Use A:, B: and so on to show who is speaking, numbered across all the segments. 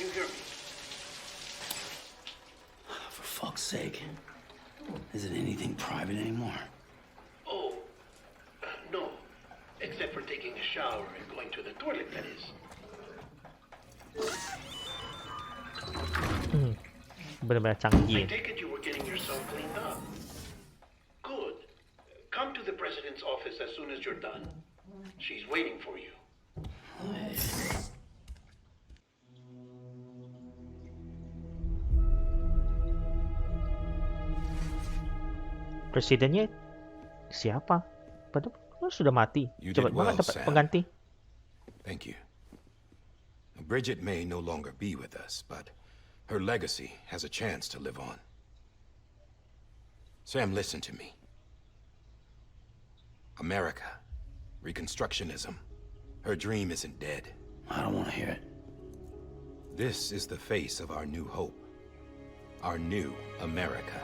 A: you hear me?
B: For fuck's sake. Isn't anything private anymore?
A: Oh, no. Except for taking a shower and going to the toilet, that is.
C: Benar-benar
A: I
C: canggih.
A: take it you were getting yourself cleaned up. Good. Come to the president's office as soon as you're done. She's waiting for you.
C: Presidennya siapa? Padahal sudah mati.
D: You
C: Cepat
D: did well,
C: banget dapat
D: Sam.
C: pengganti.
D: Thank you. Bridget may no longer be with us, but her legacy has a chance to live on. Sam, listen to me. America, Reconstructionism, her dream isn't dead.
B: I don't want to hear it.
D: This is the face of our new hope. Our new America.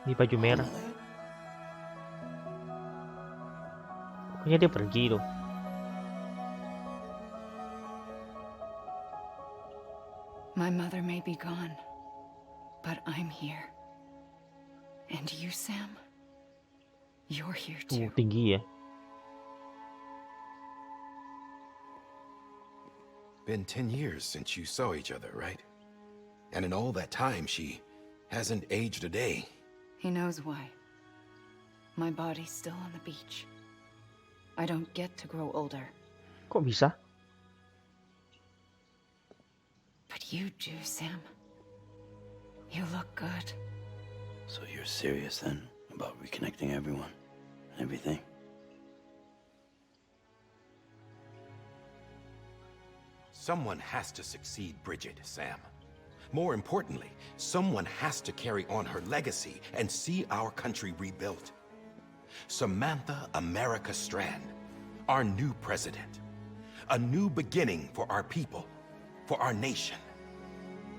C: Di baju merah. Pokoknya dia pergi loh.
E: My mother may be gone, but I'm here. And you, Sam? You're here too.
C: Tinggi ya.
D: Been 10 years since you saw each other, right? And in all that time, she hasn't aged a day.
E: He knows why. My body's still on the beach. I don't get to grow older.
C: Kok bisa?
E: But you do, Sam. You look good.
B: So you're serious then about reconnecting everyone and everything?
D: Someone has to succeed Bridget, Sam. More importantly, someone has to carry on her legacy and see our country rebuilt. Samantha America Strand, our new president. A new beginning for our people, for our nation.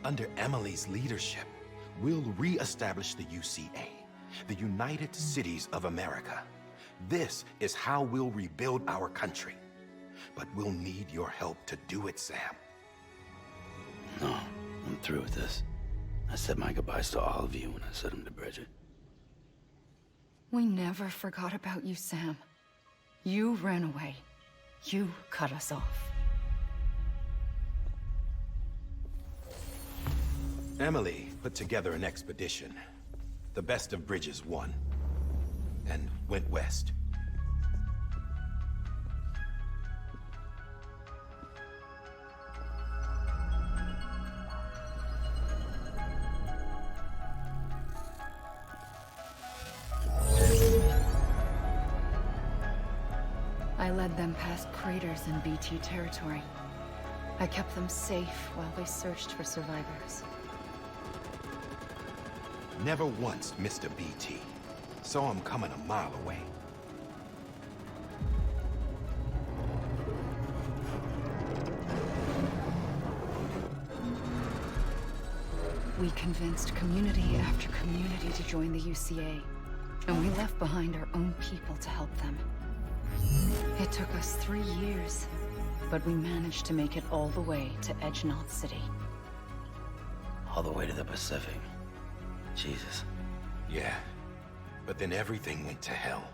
D: Under Emily's leadership, we'll re-establish the UCA, the United Cities of America. This is how we'll rebuild our country. But we'll need your help to do it, Sam.
B: No, I'm through with this. I said my goodbyes to all of you when I said them to Bridget.
E: We never forgot about you, Sam. You ran away. You cut us off.
D: Emily put together an expedition. The best of Bridges won. And went west.
E: I led them past craters in BT territory. I kept them safe while they searched for survivors.
D: Never once missed a BT. Saw him coming a mile away.
E: We convinced community after community to join the UCA, and we left behind our own people to help them. It took us 3 years, but we managed to make it all the way to Edgenalt City.
B: All the way to the Pacific. Jesus.
D: Yeah, but then everything went to hell.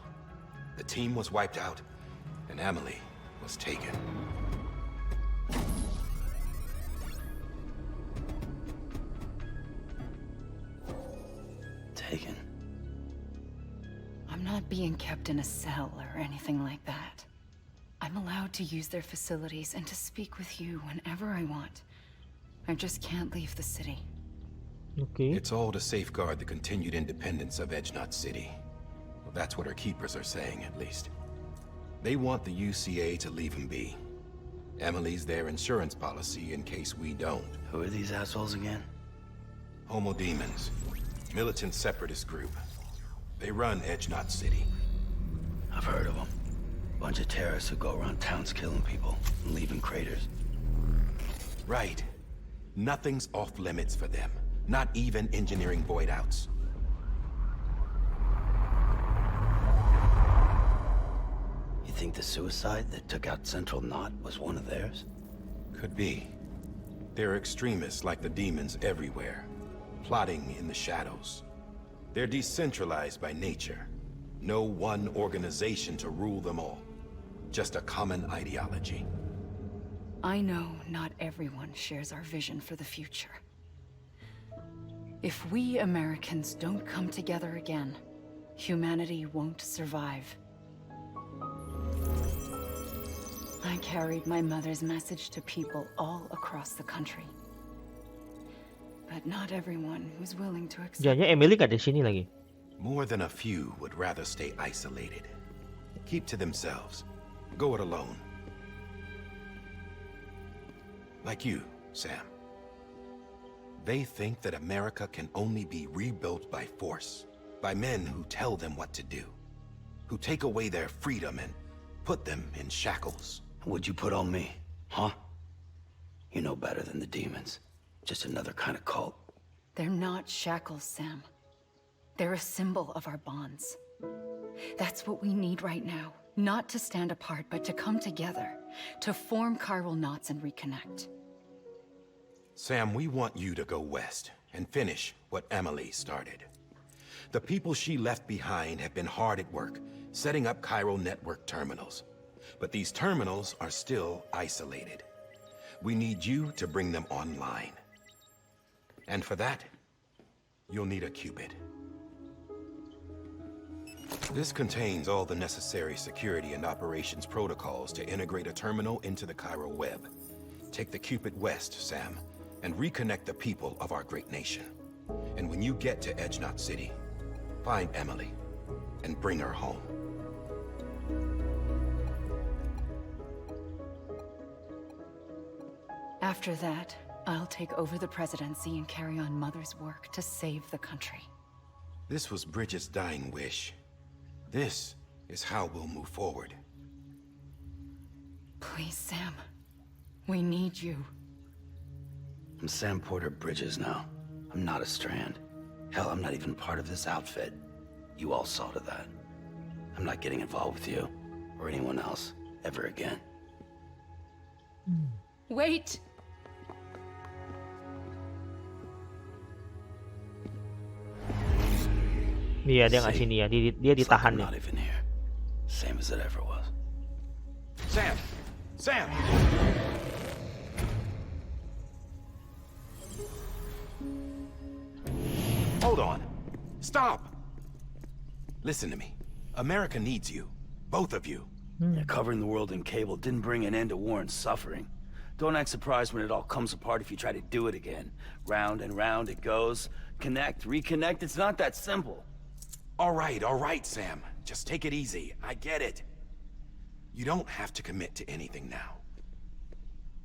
D: The team was wiped out, and Emily was taken.
B: Taken.
E: I'm not being kept in a cell or anything like that. I'm allowed to use their facilities and to speak with you whenever I want. I just can't leave the city.
C: Okay.
D: It's all to safeguard the continued independence of Edgenalt City. Well, that's what our keepers are saying, at least. They want the UCA to leave him be. Emily's their insurance policy in case we don't.
B: Who are these assholes again?
D: Homo Demons. Militant separatist group. They run Edgenalt City.
B: I've heard of them. Bunch of terrorists who go around towns killing people and leaving craters.
D: Right. Nothing's off limits for them. Not even engineering void outs.
B: think the suicide that took out Central Knot was one of theirs?
D: Could be. There are extremists like the demons everywhere, plotting in the shadows. They're decentralized by nature. No one organization to rule them all. Just a common ideology.
E: I know not everyone shares our vision for the future. If we Americans don't come together again, humanity won't survive. I carried my mother's message to people all across the country. But not everyone was willing to accept.
C: Jangan Emily gak di sini lagi.
D: More than a few would rather stay isolated. Keep to themselves. Go it alone. Like you, Sam. They think that America can only be rebuilt by force, by men who tell them what to do, who take away their freedom and put them in shackles.
B: What'd you put on me, huh? You know better than the demons. Just another kind of cult.
E: They're not shackles, Sam. They're a symbol of our bonds. That's what we need right now. Not to stand apart, but to come together, to form chiral knots and reconnect.
D: Sam, we want you to go west and finish what Emily started. The people she left behind have been hard at work, setting up chiral network terminals. But these terminals are still isolated. We need you to bring them online. And for that, you'll need a Cupid. This contains all the necessary security and operations protocols to integrate a terminal into the chiral web. Take the Cupid west, Sam, and reconnect the people of our great nation. And when you get to Edge Knot City, find Emily and bring her home.
E: After that, I'll take over the presidency and carry on Mother's work to save the country.
D: This was Bridget's dying wish. This is how we'll move forward.
E: Please, Sam. We need you.
B: I'm Sam Porter Bridges now. I'm not a Strand. Hell, I'm not even part of this outfit. You all saw to that. I'm not getting involved with you, or anyone else, ever again.
E: Wait!
C: Iya, dia nggak sini ya. Dia
B: It's like
C: ditahan
B: I'm
C: nih.
B: not even here. Same as it ever was.
D: Sam! Sam! Hold on. Stop! Listen to me. America needs you. Both of you.
B: Yeah, covering the world in cable didn't bring an end to war and suffering. Don't act surprised when it all comes apart if you try to do it again. Round and round it goes. Connect, reconnect, it's not that simple.
D: All right, Sam. Just take it easy. I get it. You don't have to commit to anything now.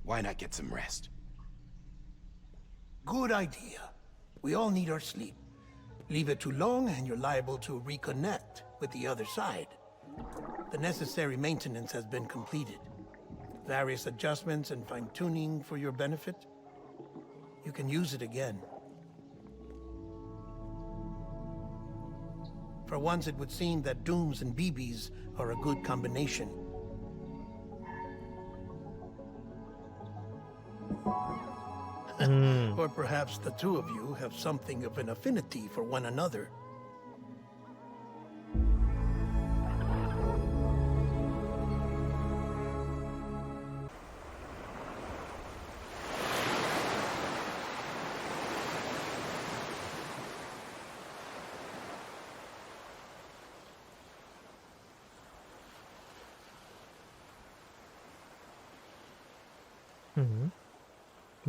D: Why not get some rest?
A: Good idea. We all need our sleep. Leave it too long and you're liable to reconnect with the other side. The necessary maintenance has been completed. Various adjustments and fine-tuning for your benefit. You can use it again. For once, it would seem that Dooms and BBs are a good combination. Or perhaps the two of you have something of an affinity for one another.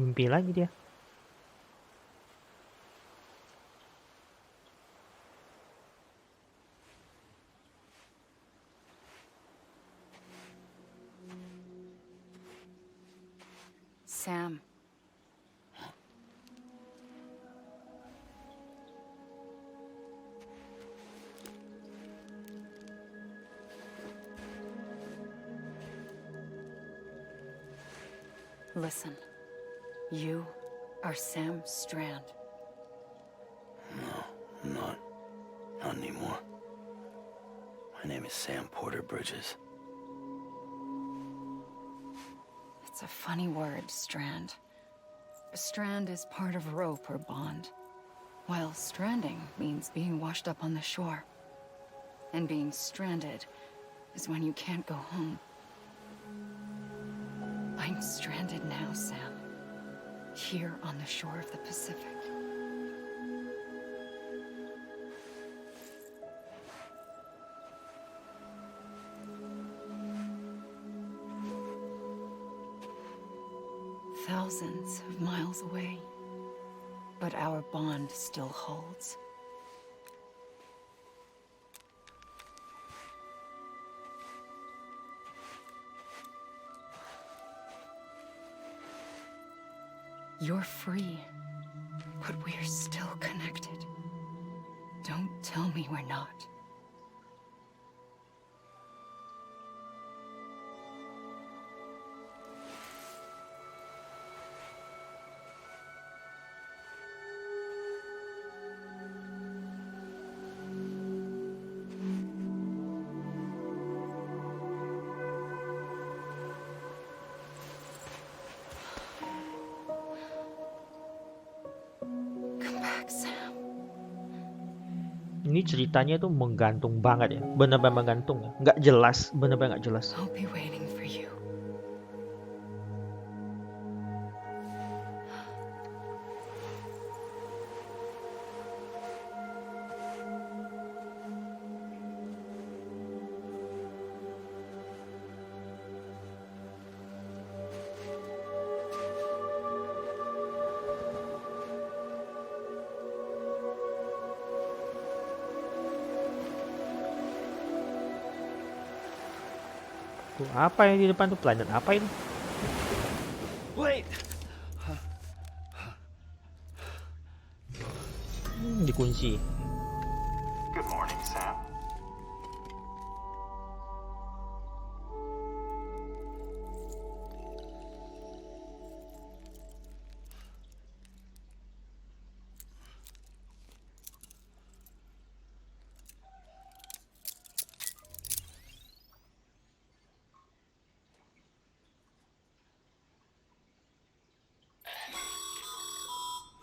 C: Mimpi lagi dia.
E: Sam. Listen. You are Sam Strand.
B: No, I'm not. Not anymore. My name is Sam Porter Bridges.
E: It's a funny word, strand. A strand is part of rope or bond, while stranding means being washed up on the shore. And being stranded is when you can't go home. I'm stranded now, Sam. Here on the shore of the Pacific. Thousands of miles away, but our bond still holds. You're free, but we're still connected. Don't tell me we're not. Sam.
C: Ini ceritanya tuh menggantung banget ya, bener-bener menggantung ya, nggak jelas, bener-bener nggak jelas.
E: I'll be waiting for you.
C: Tuh, apa yang di depan tuh, planet apa itu?
B: Wait!
C: Dikunci.
F: Good morning, Sam.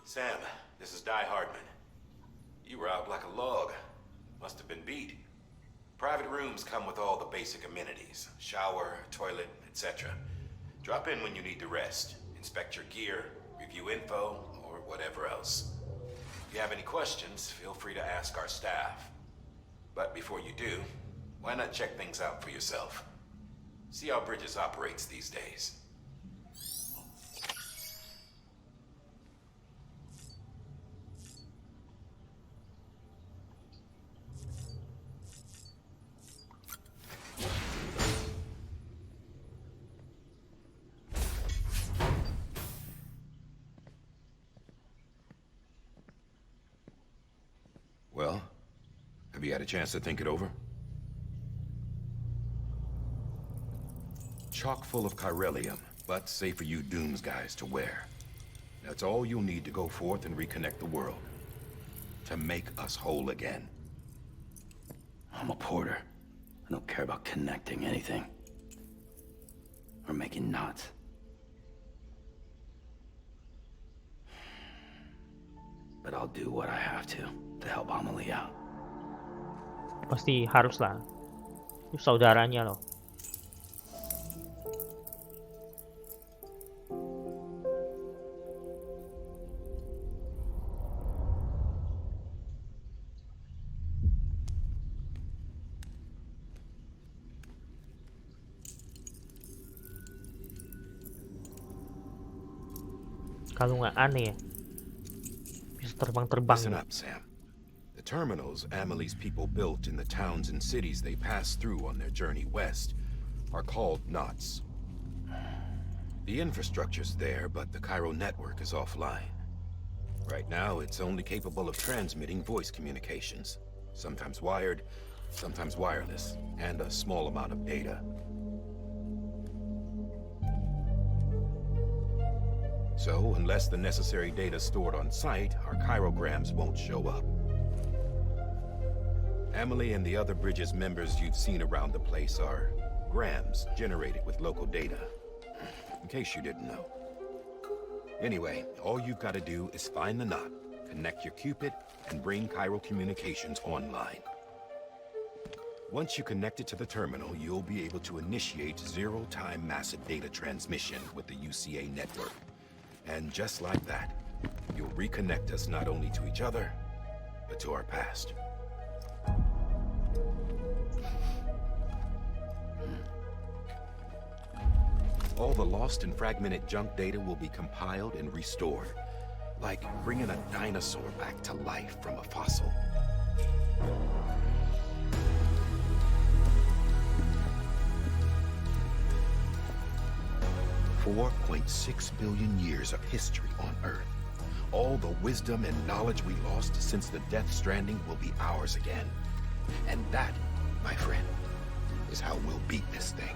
D: Sam, this is Di Hardman. You were out like a log. Must have been beat. Private rooms come with all the basic amenities. Shower, toilet, etc. Drop in when you need to rest. Inspect your gear, review info, or whatever else. If you have any questions, feel free to ask our staff. But before you do, why not check things out for yourself? See how Bridges operates these days. Well, have you had a chance to think it over? Chock full of chiralium, but safe for you Dooms guys to wear. That's all you'll need to go forth and reconnect the world. To make us whole again.
B: I'm a porter. I don't care about connecting anything. Or making knots. But I'll do what I have to help Amelie out.
C: Pasti harus lah. Itu saudaranya loh. Kalau nggak aneh ya, bisa terbang-terbang.
D: Listen up, Sam. The terminals Amelie's people built in the towns and cities they passed through on their journey west are called knots. The infrastructure's there, but the Cairo network is offline. Right now, it's only capable of transmitting voice communications, sometimes wired, sometimes wireless, and a small amount of data. So, unless the necessary data stored on site, our chirograms won't show up. Amelie and the other Bridges members you've seen around the place are grams generated with local data. in case you didn't know. Anyway, all you've got to do is find the knot, connect your Cupid, and bring Chiral Communications online. Once you connect it to the terminal, you'll be able to initiate zero-time massive data transmission with the UCA network. And just like that, you'll reconnect us not only to each other, but to our past. All the lost and fragmented junk data will be compiled and restored, like bringing a dinosaur back to life from a fossil. 4.6 billion years of history on Earth. All the wisdom and knowledge we lost since the Death Stranding will be ours again. And that, my friend, is how we'll beat this thing.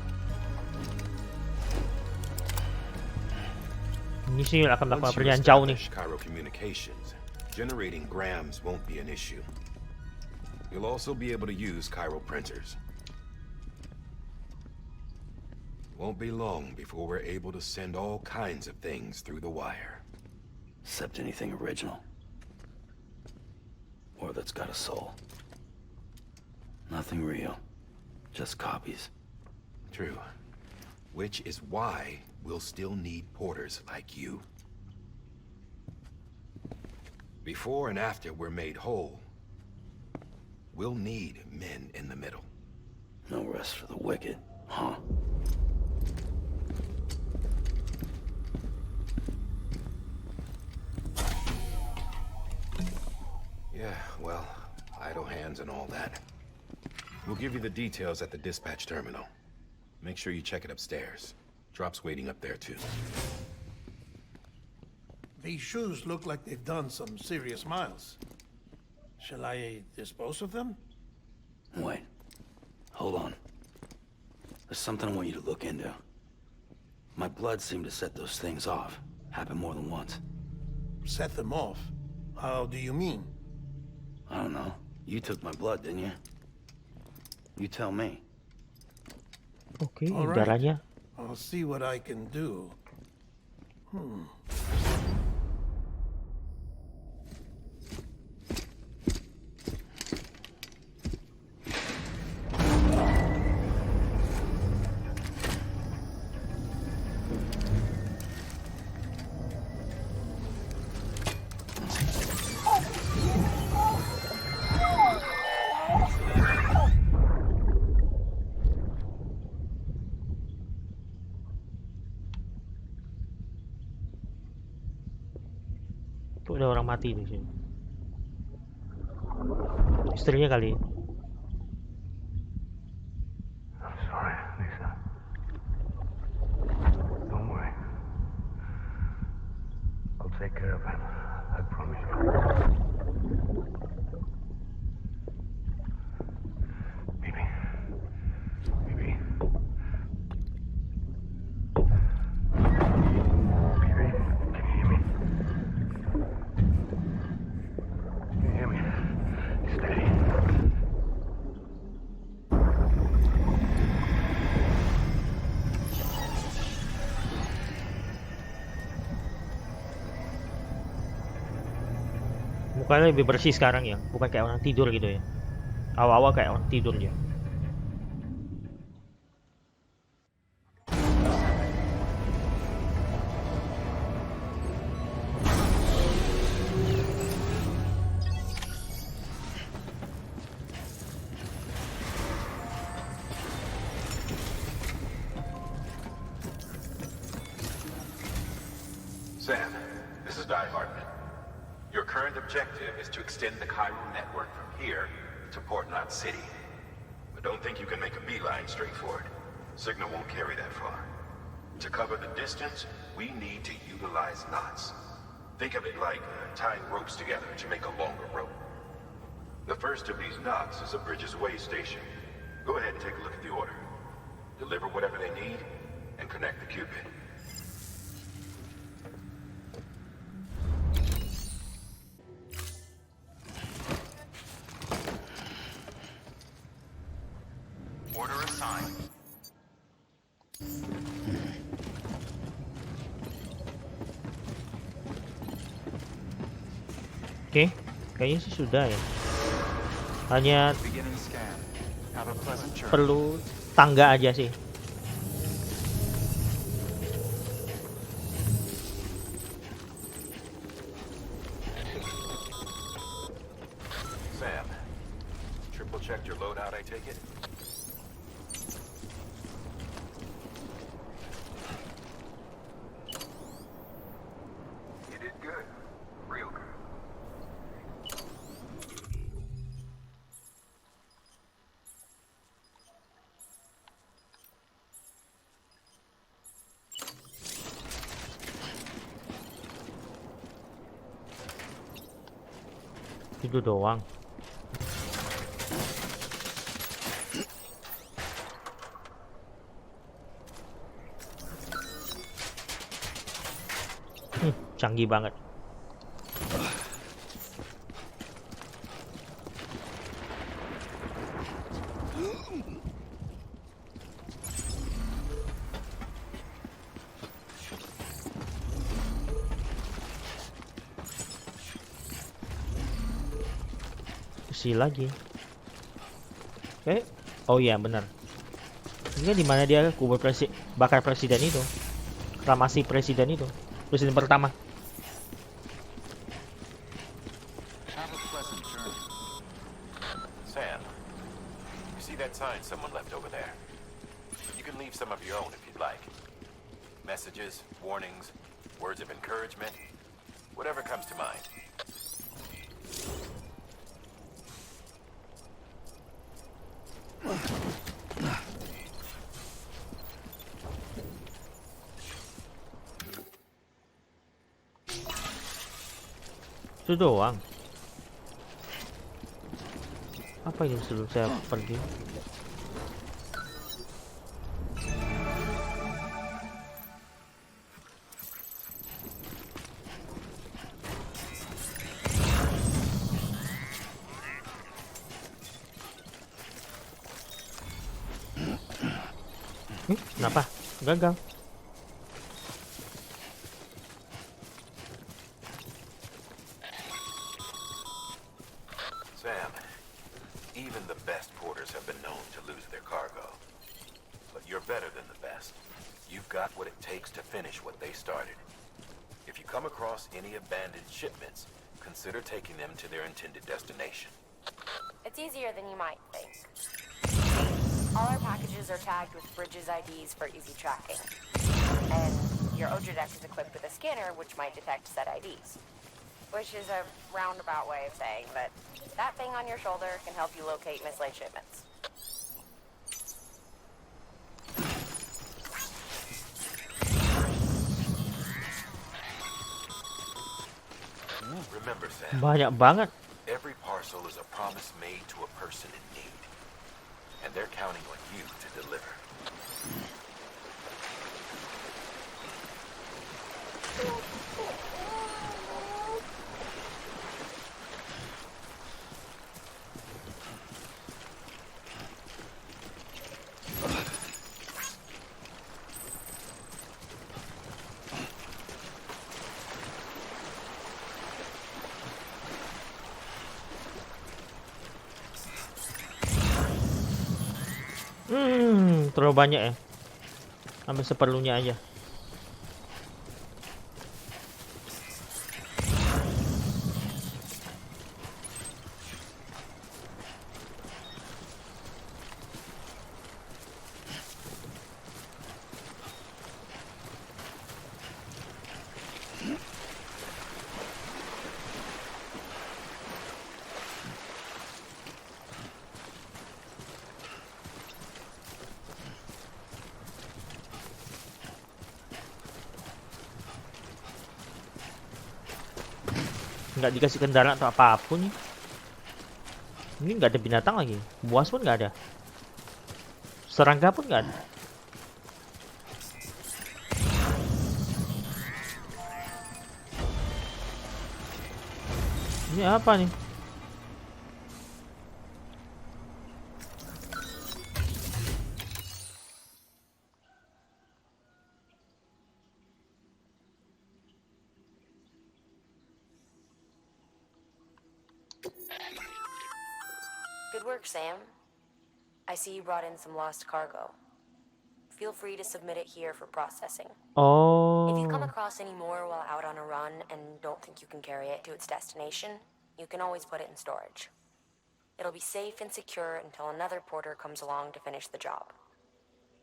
C: Misi akan melakukan
D: Once you
C: perjalanan jauh nih.
D: establish Chiral Communications, generating grams won't be an issue. You'll also be able to use chiral printers. Won't be long before we're able to send all kinds of things through the wire.
B: Except anything original. Or that's got a soul. Nothing real. Just copies.
D: True. Which is why we'll still need porters like you. Before and after we're made whole, we'll need men in the middle.
B: No rest for the wicked, huh?
D: Yeah, well, idle hands and all that. We'll give you the details at the dispatch terminal. Make sure you check it upstairs. Drop's waiting up there, too.
A: These shoes look like they've done some serious miles. Shall I dispose of them?
B: Wait. Hold on. There's something I want you to look into. My blood seemed to set those things off. Happened more than once.
A: Set them off? How do you mean?
B: I don't know. You took my blood, didn't you? You tell me.
C: Oke,
A: All right.
C: darahnya.
A: I'll see what I can do.
C: Tuh ada orang mati di sini. Istrinya kali.
F: I'm sorry, Lisa. Don't worry. I'll take care of him. I promise you. Baby. Baby. Baby, can you hear me? Can you hear me? Steady.
C: Mukanya lebih bersih sekarang ya, bukan kayak orang tidur gitu ya. Awal-awal kayak orang tidur dia.
D: Sam, this is Die Hartman. Your current objective is to extend the chiral network from here to Port Knot City. But don't think you can make a beeline straight for it. Signal won't carry that far. To cover the distance, we need to utilize knots. Think of it like tying ropes together to make a longer rope. The first of these knots is a Bridges Way station. Go ahead and take a look at the order. Deliver whatever they need, and connect the Cupid. Order assigned.
C: Oke, kayaknya sih sudah ya. Hanya
G: Beginning scan. Have a pleasant journey.
C: perlu tangga aja sih.
D: Sam, triple checked your loadout, I take it?
F: You did good. Real good.
C: Itu doang. Canggih banget. Isi lagi. Oh iya benar. Ini kan dimana dia kubur bakar presiden itu, reklamasi presiden itu, presiden pertama.
G: Have a pleasant journey.
D: Sam, you see that sign someone left over there? You can leave some of your own if you'd like. Messages, warnings, words of encouragement, whatever comes to mind.
C: Itu doang. Apa ini sebelum saya pergi? Kenapa? Gagal.
D: Sam, even the best porters have been known to lose their cargo. But you're better than the best. You've got what it takes to finish what they started. If you come across any abandoned shipments, consider taking them to their intended destination.
H: It's easier than you might think. All our packages are tagged with Bridges IDs for easy tracking. And your Odra deck is equipped with a scanner which might detect said IDs. Which is a roundabout way of saying that that thing on your shoulder can help you locate mislaid shipments.
D: Remember, Sam,
C: Banyak banget.
D: every parcel is a promise made to a person in need. And they're counting on you to deliver.
C: Terlalu banyak ya. Ambil seperlunya aja. Nggak dikasih kendaraan atau apapun ya. Ini nggak ada binatang lagi. Buas pun nggak ada. Serangga pun nggak ada. Ini apa nih?
H: Good work, Sam. I see you brought in some lost cargo. Feel free to submit it here for processing. If you come
C: Oh,
H: across any more while out on a run and don't think you can carry it to its destination, you can always put it in storage. It'll be safe and secure until another porter comes along to finish the job.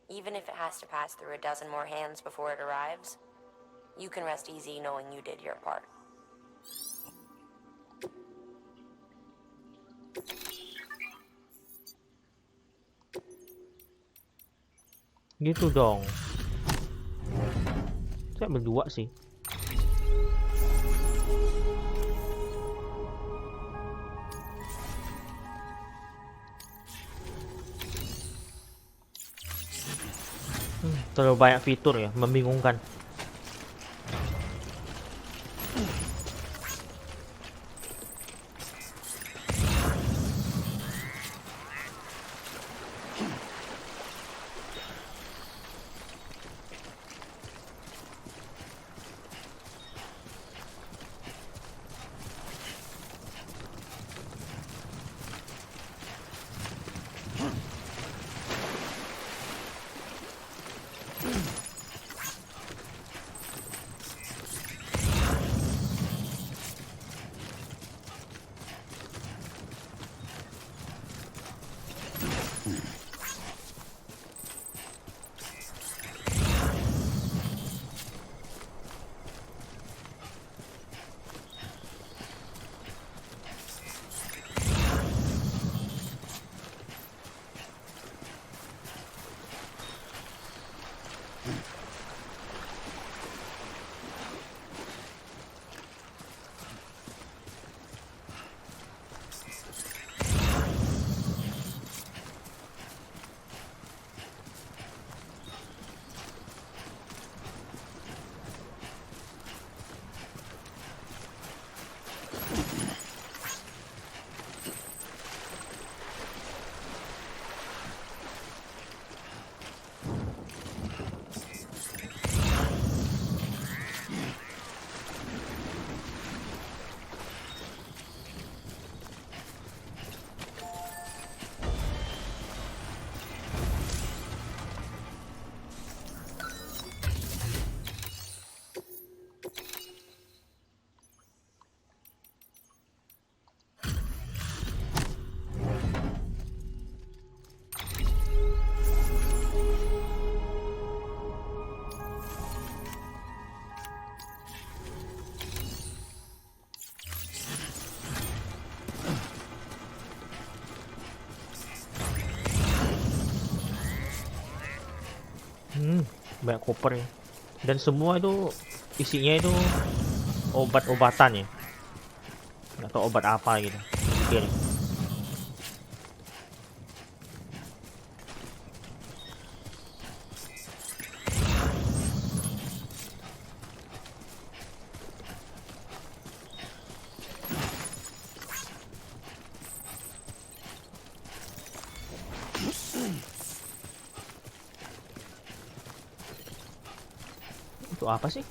H: Even if it has to pass through a dozen more hands before it arrives, you can rest easy knowing you did your part.
C: gitu dong. Saya berdua sih. Terlalu banyak fitur ya, membingungkan. Banyak koper ya. Dan semua itu isinya itu obat-obatan ya. Nggak tahu obat apa gitu. Oke nih. Itu apa sih?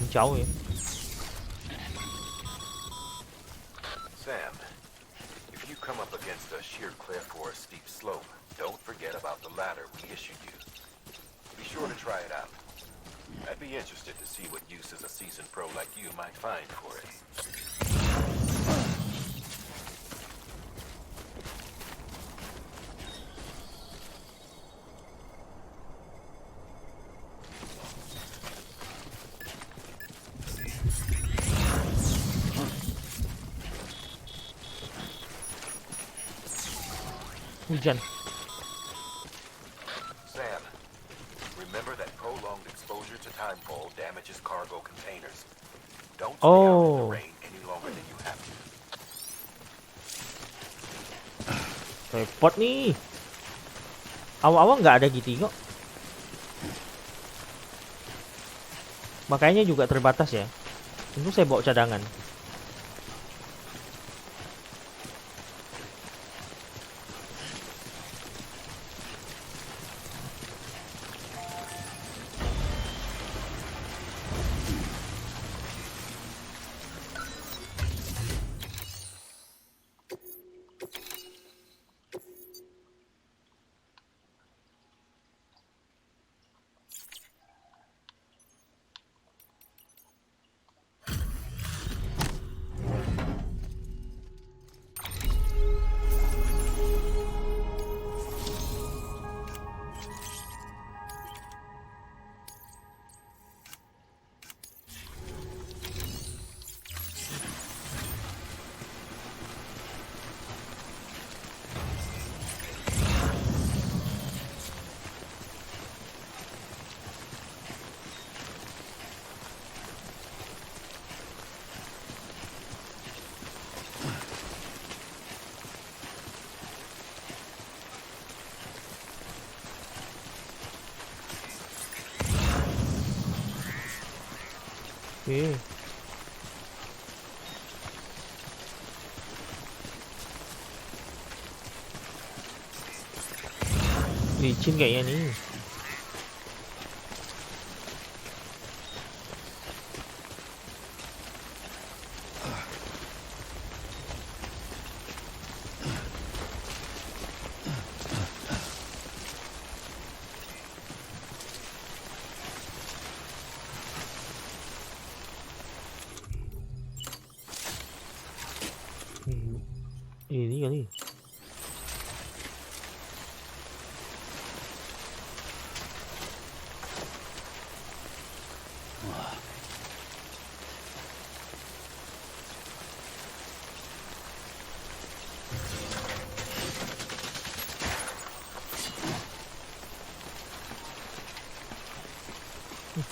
C: Jauh ya.
D: Sam, if you come up against a sheer cliff or a steep slope, don't forget about the ladder we issued you. Be sure to try it out. I'd be interested to see what uses a seasoned pro like you might find for it.
C: hujan.
D: Sam, remember that prolonged exposure to timefall damages cargo containers. Don't stay out in the
C: Oh,
D: rain any longer than you have to.
C: repot nih. Awal-awal nggak ada gitu kok. Makanya juga terbatas ya. Tentu saya bawa cadangan. Oke. Licin kayaknya nih. Ini kali.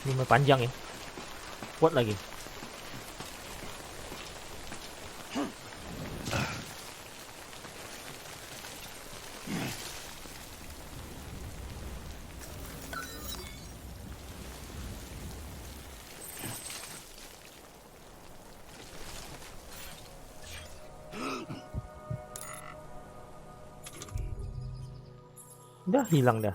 C: Lumayan panjang ya. Kuat lagi. Udah hilang dah.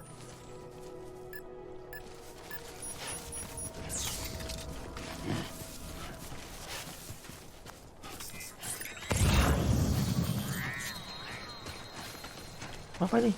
C: Apa ini?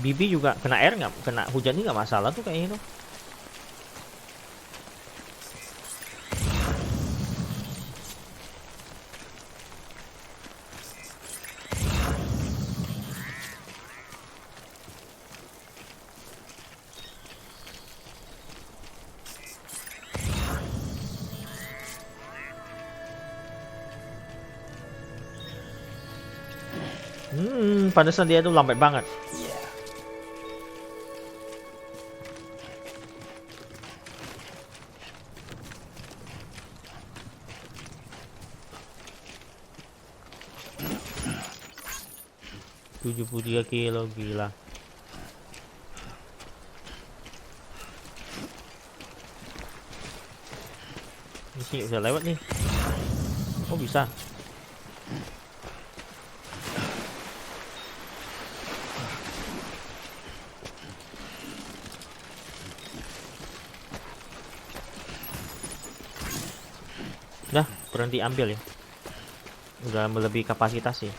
C: Bibi juga kena air nggak, kena hujan ini nggak masalah tuh kayaknya tuh. Pantesan dia tuh lambat banget.
B: Yeah.
C: kilo, gila. Misi bisa lewat nih. Oh bisa. Dah, berhenti ambil ya. Udah melebihi kapasitas sih.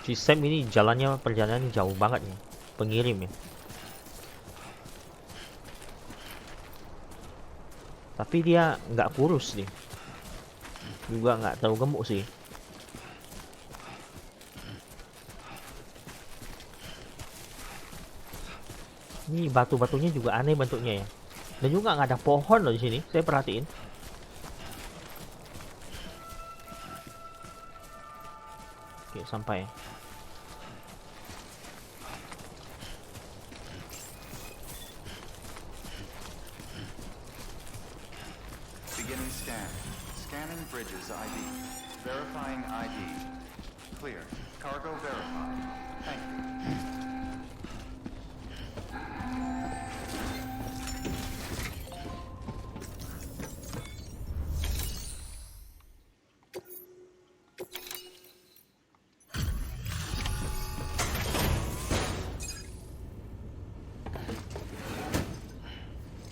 C: Si Sam ini jalannya perjalanan jauh banget nih, pengirim ya. Tapi dia nggak kurus nih, juga nggak terlalu gemuk sih. Ini batu-batunya juga aneh bentuknya ya, dan juga nggak ada pohon loh di sini. Saya perhatiin. Oke, sampai.
G: Beginning scan. Scanning bridges ID. Verifying ID. Clear. Cargo verified. Thank you.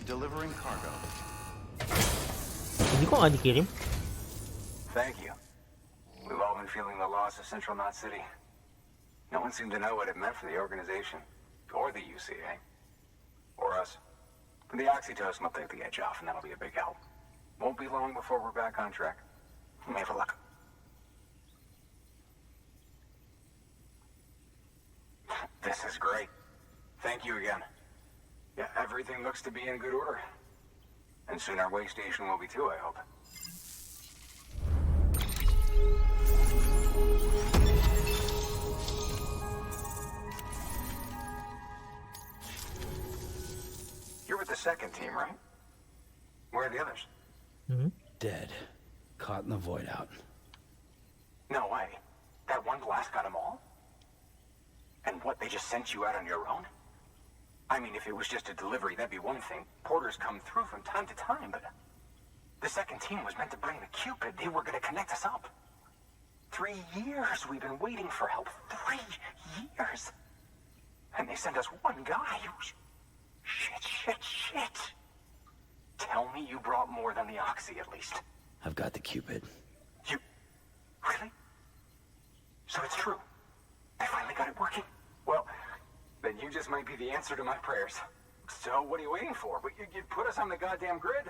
G: Delivering cargo.
C: Ini kok nggak dikirim?
I: Thank you. We've all been feeling the loss of Central Knot City. No one seemed to know what it meant for the organization, or the UCA, or us. The oxytocin will take the edge off, and that'll be a big help. Won't be long before we're back on track. We may have a luck. This is great. Thank you again. Yeah, everything looks to be in good order. And soon our way station will be too, I hope. You're with the second team, right? Where are the others?
B: Dead. Caught in the void out.
I: No way. That one blast got them all? And what, they just sent you out on your own? I mean, if it was just a delivery, that'd be one thing. Porters come through from time to time, but the second team was meant to bring the Cupid. They were going to connect us up. 3 years we've been waiting for help. 3 years. And they sent us one guy. Shit. Tell me you brought more than the Oxy, at least.
B: I've got the Cupid.
I: You... Really? So it's true. They finally got it working. Well, then you just might be the answer to my prayers. So what are you waiting for? You put us on the goddamn grid.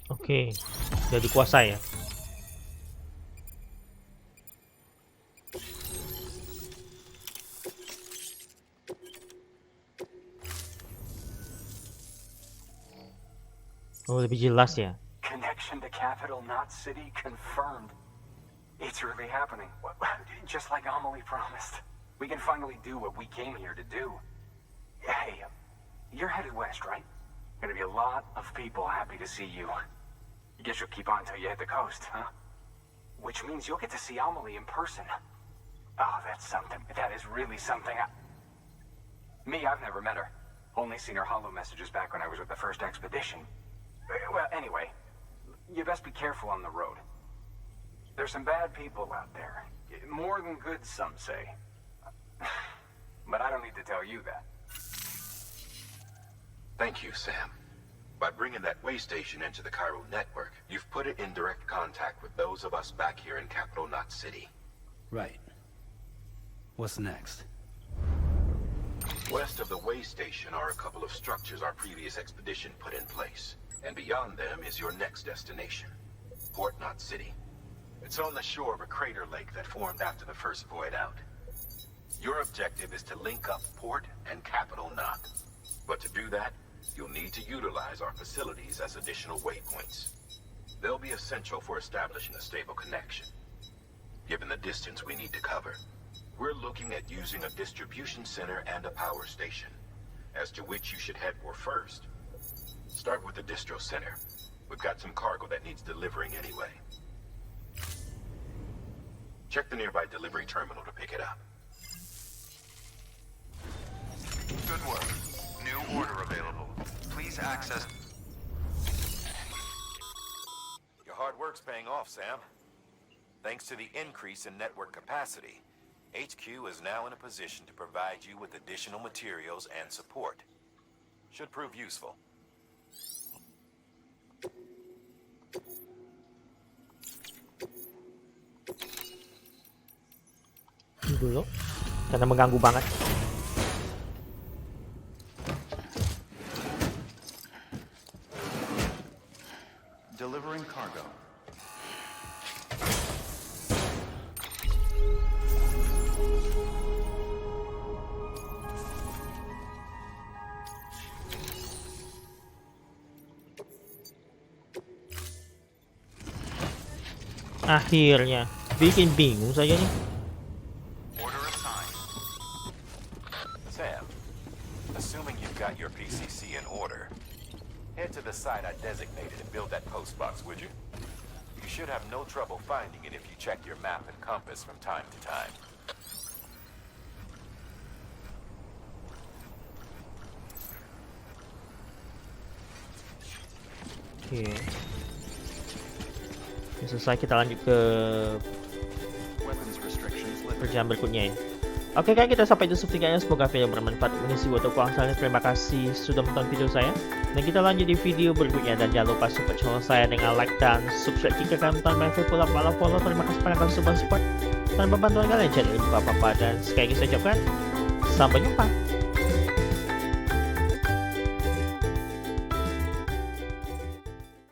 C: Oke, udah dikuasai ya. Oh, lebih jelas ya.
I: Connection to capital, not city, confirmed. It's really happening. Just like Amelie promised. We can finally do what we came here to do. Hey, you're headed west, right? Gonna be a lot of people happy to see you. Guess you'll keep on till you hit the coast, huh? Which means you'll get to see Amelie in person. Oh, that's something. That is really something. Me, I've never met her. Only seen her holo messages back when I was with the first expedition. Well, anyway, you best be careful on the road. There's some bad people out there. More than good, some say. But I don't need to tell you that.
D: Thank you, Sam. By bringing that way station into the Cairo network, you've put it in direct contact with those of us back here in Capital Knot City.
B: Right. What's next?
D: West of the way station are a couple of structures our previous expedition put in place. And beyond them is your next destination, Port Knot City. It's on the shore of a crater lake that formed after the first void out. Your objective is to link up Port and Capital Knot. But to do that, you'll need to utilize our facilities as additional waypoints. They'll be essential for establishing a stable connection. Given the distance we need to cover, we're looking at using a distribution center and a power station, as to which you should head for first. Start with the distro center. We've got some cargo that needs delivering anyway. Check the nearby delivery terminal to pick it up.
G: Good work. New order available. Please access...
D: Your hard work's paying off, Sam. Thanks to the increase in network capacity, HQ is now in a position to provide you with additional materials and support. Should prove useful.
C: Dulu, karena mengganggu banget.
G: Delivering cargo.
C: Akhirnya, bikin bingung saja nih.
G: Order assigned.
D: Sam, assuming you've got your PCC in order, head to the site I designated and build that post box, would you? You should have no trouble finding it if you check your map and compass from time to time.
C: Oke. Selesai, kita lanjut ke
G: Weapons restrictions lifted.
C: perjalanan berikutnya ya. Oke kan, kita sampai di subtingkatnya. Semoga video bermanfaat mengisi waktu kuasa. Terima kasih sudah menonton video saya. Dan kita lanjut di video berikutnya. Dan jangan lupa support channel saya dengan like dan subscribe jika kalian menonton main pula follow. Terima kasih pada kalian sudah support. Tanpa bantuan kalian channel ini apa-apa. Dan sekali lagi saya ucapkan sampai jumpa.